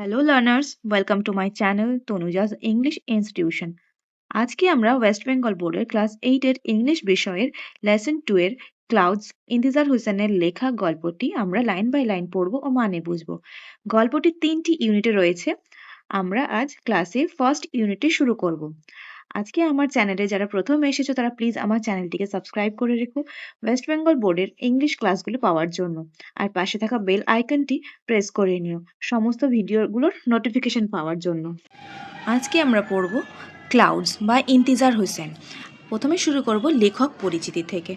Hello learners, welcome to my channel Tanuja's English institution. আজকে আমরা West Bengal বোর্ডের ক্লাস 8 এর ইংলিশ বিষয়ের লেসন 2 এর ক্লাউডস ইন্তিজার হোসেনের লেখা গল্পটি আমরা লাইন বাই লাইন পড়ব ও মানে বুঝবো। গল্পটি 3টি ইউনিটে রয়েছে। আমরা আজ ক্লাসে ফার্স্ট ইউনিটে শুরু করব। আজকে আমার চ্যানেলে যারা প্রথম এসেছো তারা প্লিজ আমার চ্যানেলটিকে সাবস্ক্রাইব করে রেখো ওয়েস্ট বেঙ্গল বোর্ডের ইংলিশ ক্লাসগুলো পাওয়ার জন্য। আর পাশে থাকা বেল আইকনটি প্রেস করে নিও সমস্ত ভিডিওগুলোর নোটিফিকেশন পাওয়ার জন্য। আজকে আমরা পড়ব ক্লাউডস বা ইন্তিজার হোসেন। প্রথমে শুরু করব লেখক পরিচিতি থেকে।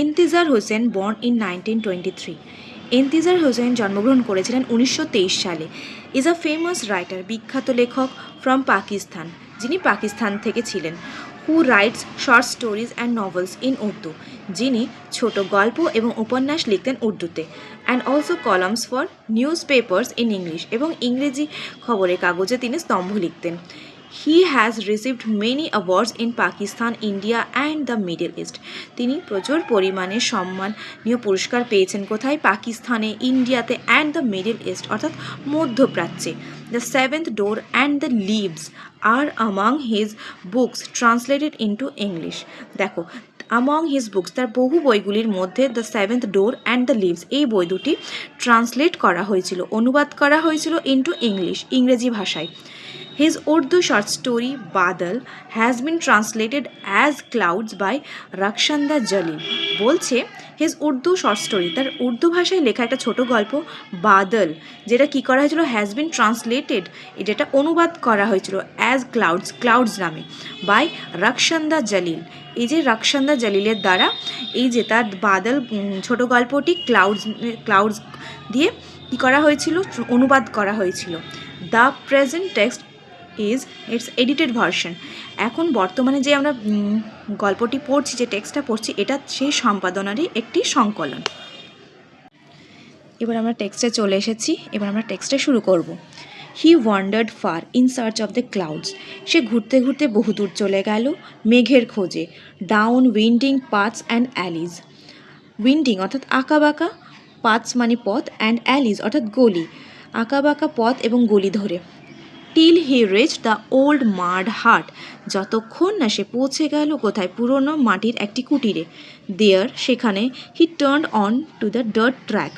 ইন্তিজার হোসেন বর্ন ইন 1923। ইন্তিজার হোসেন জন্মগ্রহণ করেছিলেন 1923 সালে। ইজ আ ফেমাস রাইটার, বিখ্যাত লেখক ফ্রম পাকিস্তান, যিনি পাকিস্তান থেকে ছিলেন। Who writes short stories and novels in Urdu, যিনি ছোট গল্প এবং উপন্যাস লিখতেন উর্দুতে। And also columns for newspapers in English, এবং ইংরেজি খবরের কাগজে তিনি স্তম্ভ লিখতেন। He has received many awards in Pakistan, India and the Middle East. তিনি প্রচুর পরিমাণে সম্মানীয় পুরস্কার পেয়েছেন কোথায়? পাকিস্তানে, ইন্ডিয়াতে অ্যান্ড দ্য মিডল ইস্ট অর্থাৎ মধ্যপ্রাচ্যে। The seventh door and the leaves আর among his books translated into English. দেখো, among his books, তার বহু বইগুলির মধ্যে the seventh door and the leaves এই বই দুটি ট্রান্সলেট করা হয়েছিল, অনুবাদ করা হয়েছিল ইন্টু ইংলিশ, ইংরেজি ভাষায়। His Urdu short story Badal has been translated as Clouds by Rakshanda Jalil. বলছে হিজ উর্দু শর্ট স্টোরি, তার উর্দু ভাষায় লেখা একটা ছোট গল্প বাদল, যেটা কি করা হয়েছিল? হ্যাজ বিন ট্রান্সলেটেড, যেটা অনুবাদ করা হয়েছিল অ্যাজ ক্লাউডস, ক্লাউডস নামে, বাই রাকসান্দা জালিল। এই যে রাকসান্দা জালিলের দ্বারা এই যে তার বাদল ছোট গল্পটি ক্লাউডস দিয়ে কী করা হয়েছিল? অনুবাদ করা হয়েছিল। The present text is it's edited version. এখন বর্তমানে যে আমরা গল্পটি পড়ছি, যে টেক্সটটা পড়ছি, এটা সেই সম্পাদনারই একটি সংকলন। এবার আমরা টেক্সটে চলে এসেছি, এবার আমরা টেক্সটে শুরু করব। He wandered far in search of the clouds. সে ঘুরতে ঘুরতে বহুদূর চলে গেল মেঘের খোঁজে। Down winding paths and alleys. Winding অর্থাৎ আঁকাবাঁকা, পাথস মানে পথ, অ্যান্ড অ্যালিজ অর্থাৎ গলি, আঁকাবাঁকা পথ এবং গলি ধরে। Till he reach the old mud hut, যতক্ষণ না সে পৌঁছে গেল কোথায়? পুরনো মাটির একটি কুটিরে। দেয়ার, সেখানে। He turn on to the dirt track.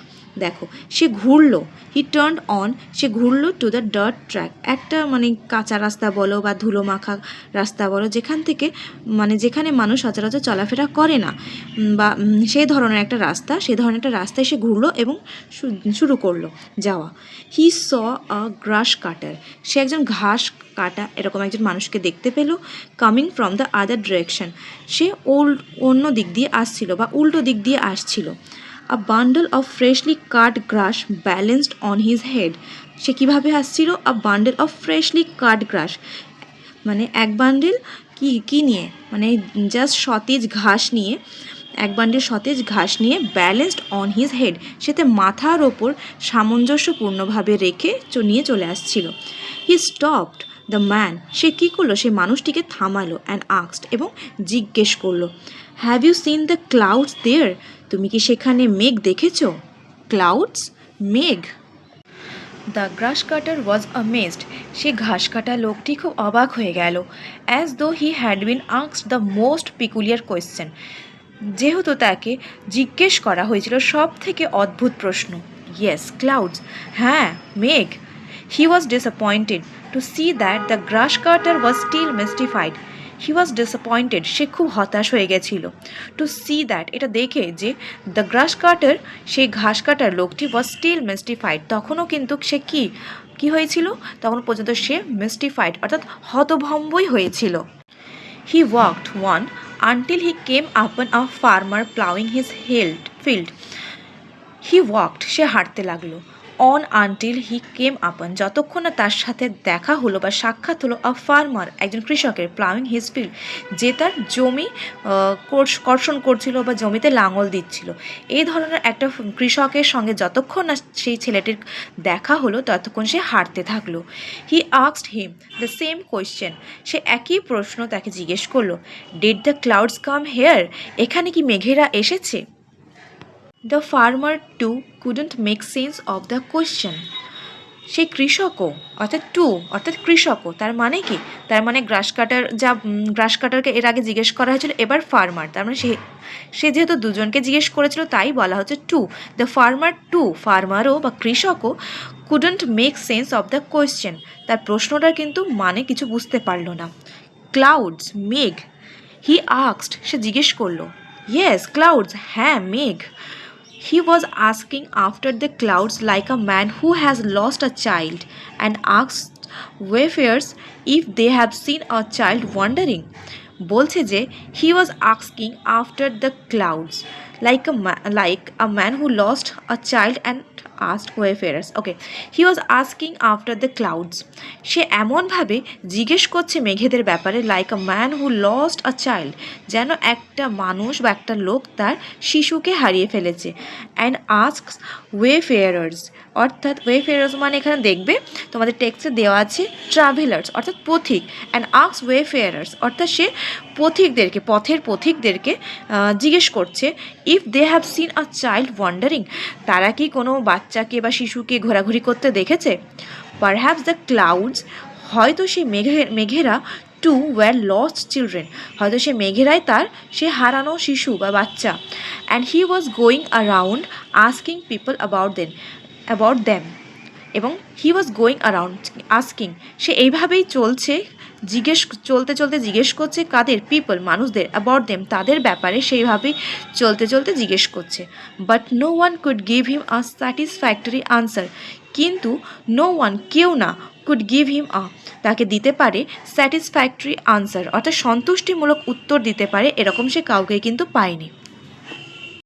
দেখো, সে ঘুরলো, হি টার্ন অন, সে ঘুরলো টু দ্য ডার্ট ট্র্যাক, একটা মানে কাঁচা রাস্তা বলো বা ধুলো মাখা রাস্তা বলো, যেখান থেকে মানে যেখানে মানুষ সচরাচর চলাফেরা করে না, বা সেই ধরনের একটা রাস্তা, সেই ধরনের একটা রাস্তায় সে ঘুরলো এবং শুরু করলো যাওয়া। হি স আ গ্রাস কাটার, সে একজন ঘাস কাটা এরকম একজন মানুষকে দেখতে পেল। Coming from the other direction, সে অন্য দিক দিয়ে আসছিল বা উল্টো দিক দিয়ে আসছিল। A bundle of freshly cut grass balanced on his head, সে কীভাবে আসছিল? A bundle of freshly cut grass, মানে এক বান্ডেল কি নিয়ে, মানে জাস্ট সতেজ ঘাস নিয়ে, এক বান্ডেল সতেজ ঘাস নিয়ে, ব্যালেন্সড অন হিজ হেড, সেতে মাথার ওপর সামঞ্জস্যপূর্ণভাবে রেখে নিয়ে চলে আসছিল। হি স্টপড দ্য ম্যান, সে কী করলো? সে মানুষটিকে থামালো। অ্যান্ড আস্কড, এবং জিজ্ঞেস করলো। Have you seen the clouds there, তুমি কি সেখানে মেঘ দেখেছ? ক্লাউডস, মেঘ। The grass cutter was amazed, সে ঘাস কাটা লোকটি খুব অবাক হয়ে গেল। As though he had been asked the most peculiar question, যেহেতু তাকে জিজ্ঞেস করা হয়েছিল সব থেকে অদ্ভুত প্রশ্ন। ইয়েস, ক্লাউডস, হ্যাঁ মেঘ। He was disappointed to see that the grass cutter was still mystified. He was disappointed, সে খুব হতাশ হয়ে গেছিল। টু সি দ্যাট, এটা দেখে যে দ্য গ্রাস কাটার, সেই ঘাস কাটার লোকটি ওয়াজ স্টিল মিস্টিফাইড, তখনও কিন্তু সে কি হয়েছিল? তখন পর্যন্ত সে মিস্টিফাইড অর্থাৎ হতভম্বই হয়েছিল। He walked on until he came upon a farmer plowing his field. He walked, সে হাঁটতে লাগলো। অন আনটিল হি কেম আপন, যতক্ষণ না তার সাথে দেখা হলো বা সাক্ষাৎ হলো আ ফার্মার, একজন কৃষকের, প্লাউইং হিজ ফিল্ড, যে তার জমি কর্ষণ করছিল বা জমিতে লাঙল দিচ্ছিল। এই ধরনের একটা কৃষকের সঙ্গে যতক্ষণ না সেই ছেলেটির দেখা হলো ততক্ষণ সে হাঁটতে থাকলো। He asked him the same question, সে একই প্রশ্ন তাকে জিজ্ঞেস করলো। Did the clouds come here, এখানে কি মেঘেরা এসেছে? The farmer too couldn't make sense of the question. সেই কৃষকও অর্থাৎ টু অর্থাৎ কৃষকও তার মানে কি, তার মানে গ্রাস কাটারকে এর আগে জিজ্ঞেস করা হয়েছিল, এবার ফার্মার, তার মানে সে যেহেতু দুজনকে জিজ্ঞেস করেছিল তাই বলা হচ্ছে টু দ্য ফার্মার, টু ফার্মারও বা কৃষকও couldn't make sense of the question, তার প্রশ্নটার কিন্তু মানে কিছু বুঝতে পারলো না। ক্লাউডস মেঘ, হি আস্কড সে জিজ্ঞেস করলো, ইয়েস ক্লাউডস হ্যাঁ মেঘ। He was asking after the clouds like a man who has lost a child and asked wayfarers if they have seen a child wandering. বলছে যে he was asking after the clouds like a man who lost a child and asked wayfarers. Okay, he was asking after the clouds. সে এমনভাবে জিজ্ঞেস করছে মেঘেদের ব্যাপারে like a man who lost a child, যেন একটা মানুষ বা একটা লোক তার শিশুকে হারিয়ে ফেলেছে। অ্যান্ড আস্কস ওয়েফেয়ারার্স, অর্থাৎ ওয়েফেয়ারার্স মানে এখানে দেখবে তোমাদের টেক্সটে দেওয়া আছে ট্রাভেলার্স অর্থাৎ পথিক, অ্যান্ড আস্ক ওয়েফেয়ারার্স অর্থাৎ সে পথের পথিকদেরকে জিজ্ঞেস করছে if they have seen a child wandering, তারা কি কোনো বাচ্চাকে বা শিশুকে ঘোরাঘুরি করতে দেখেছে। পারহ্যাপস দ্য ক্লাউডস, হয়তো সেই মেঘেরা টু ওয়ার লস্ট চিলড্রেন, হয়তো সে মেঘেরাই সে হারানো শিশু বা বাচ্চা। And he was going around asking people about them, এবং he was going around asking, সে এইভাবেই চলতে চলতে জিজ্ঞেস করছে কাদের, পিপল মানুষদের, অ্যাবাউট দেম তাদের ব্যাপারে সেইভাবেই চলতে চলতে জিজ্ঞেস করছে। But no one could give him a satisfactory answer, কিন্তু নো ওয়ান কেউ না, কুড গিভ হিম তাকে দিতে পারে স্যাটিসফ্যাক্টরি আনসার অর্থাৎ সন্তুষ্টিমূলক উত্তর দিতে পারে, এরকম সে কাউকে কিন্তু পায়নি।